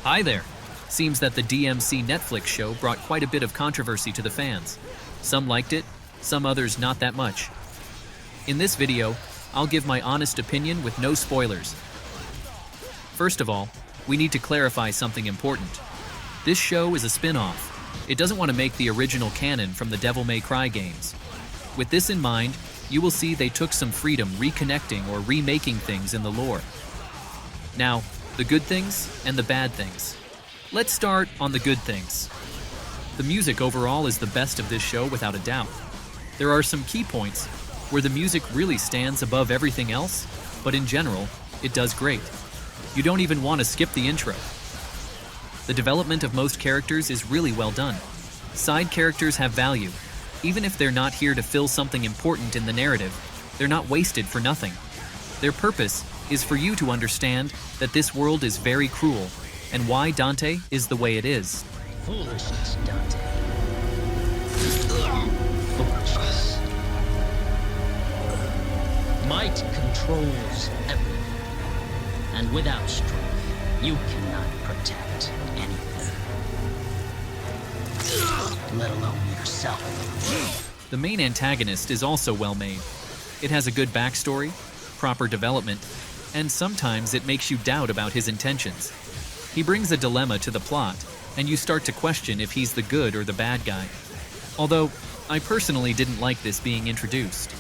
Hi there. Seems that the DMC Netflix show brought quite a bit of controversy to the fans. Some liked it, some others not that much. In this video, I'll give my honest opinion with no spoilers. First of all, we need to clarify something important. This show is a spin-off. It doesn't want to make the original canon from the Devil May Cry games. With this in mind, you will see they took some freedom reconnecting or remaking things in the lore. Now, the good things and the bad things. Let's start on the good things. The music overall is the best of this show without a doubt. There are some key points where the music really stands above everything else, but in general, it does great. You don't even want to skip the intro. The development of most characters is really well done. Side characters have value. Even if they're not here to fill something important in the narrative, they're not wasted for nothing. Their purpose is for you to understand that this world is very cruel, and why Dante is the way it is. Foolishness, Dante. Foolishness. Might controls everything, and without strength, you cannot protect anything, let alone yourself. The main antagonist is also well made. It has a good backstory, proper development, and sometimes it makes you doubt about his intentions. He brings a dilemma to the plot, and you start to question if he's the good or the bad guy. Although, I personally didn't like this being introduced,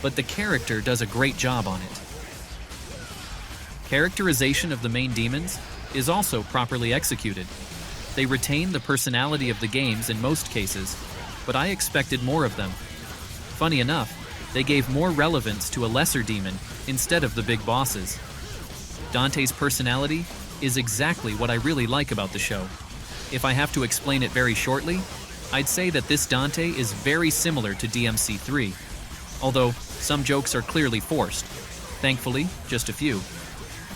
but the character does a great job on it. Characterization of the main demons is also properly executed. They retain the personality of the games in most cases, but I expected more of them. Funny enough, they gave more relevance to a lesser demon instead of the big bosses. Dante's personality is exactly what I really like about the show. If I have to explain it very shortly, I'd say that this Dante is very similar to DMC 3, although some jokes are clearly forced. Thankfully, just a few.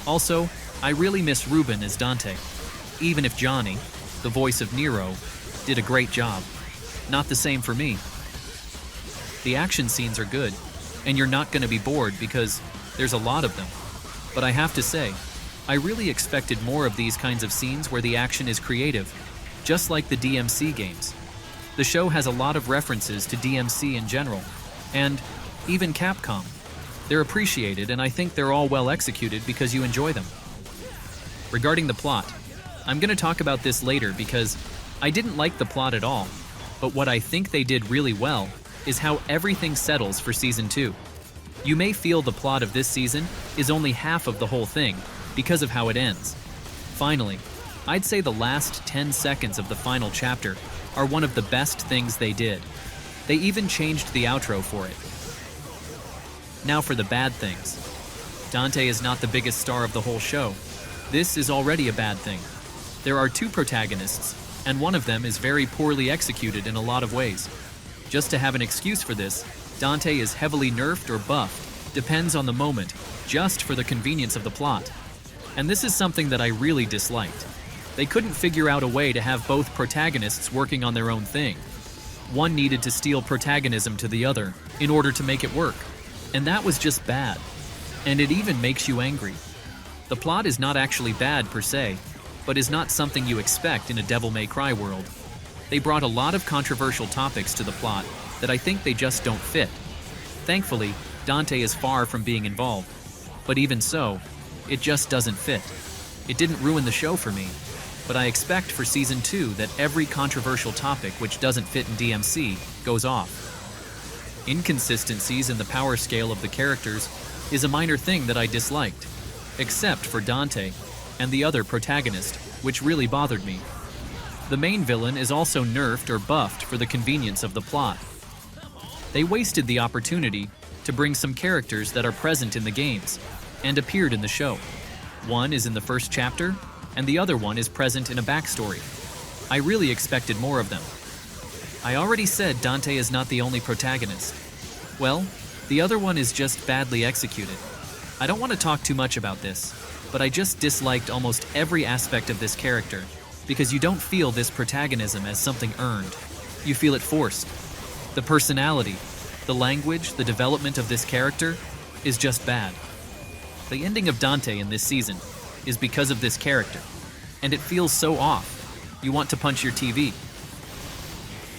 Also, I really miss Ruben as Dante, even if Johnny, the voice of Nero, did a great job. Not the same for me. The action scenes are good, and you're not going to be bored because there's a lot of them. But I have to say, I really expected more of these kinds of scenes where the action is creative, just like the DMC games. The show has a lot of references to DMC in general, and even Capcom. They're appreciated, and I think they're all well executed because you enjoy them. Regarding the plot, I'm going to talk about this later because I didn't like the plot at all, but what I think they did really well is how everything settles for Season 2. You may feel the plot of this season is only half of the whole thing because of how it ends. Finally, I'd say the last 10 seconds of the final chapter are one of the best things they did. They even changed the outro for it. Now for the bad things. Dante is not the biggest star of the whole show. This is already a bad thing. There are two protagonists, and one of them is very poorly executed in a lot of ways. Just to have an excuse for this, Dante is heavily nerfed or buffed, depends on the moment, just for the convenience of the plot. And this is something that I really disliked. They couldn't figure out a way to have both protagonists working on their own thing. One needed to steal protagonism to the other in order to make it work. And that was just bad. And it even makes you angry. The plot is not actually bad per se, but is not something you expect in a Devil May Cry world. They brought a lot of controversial topics to the plot that I think they just don't fit. Thankfully, Dante is far from being involved. But even so, it just doesn't fit. It didn't ruin the show for me, but I expect for Season 2 that every controversial topic which doesn't fit in DMC goes off. Inconsistencies in the power scale of the characters is a minor thing that I disliked, except for Dante and the other protagonist, which really bothered me. The main villain is also nerfed or buffed for the convenience of the plot. They wasted the opportunity to bring some characters that are present in the games and appeared in the show. One is in the first chapter, and the other one is present in a backstory. I really expected more of them. I already said Dante is not the only protagonist. Well, the other one is just badly executed. I don't want to talk too much about this, but I just disliked almost every aspect of this character because you don't feel this protagonism as something earned. You feel it forced. The personality, the language, the development of this character is just bad. The ending of Dante in this season is because of this character. and it feels so off. You want to punch your TV.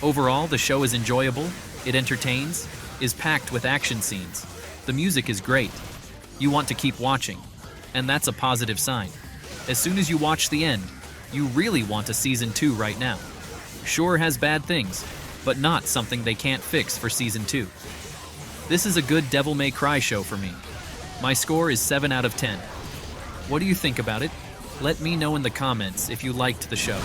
Overall, the show is enjoyable, it entertains, is packed with action scenes. The music is great. You want to keep watching, and that's a positive sign. As soon as you watch the end, you really want a season 2 right now. Sure has bad things, but not something they can't fix for season 2. This is a good Devil May Cry show for me. My score is 7 out of 10. What do you think about it? Let me know in the comments if you liked the show.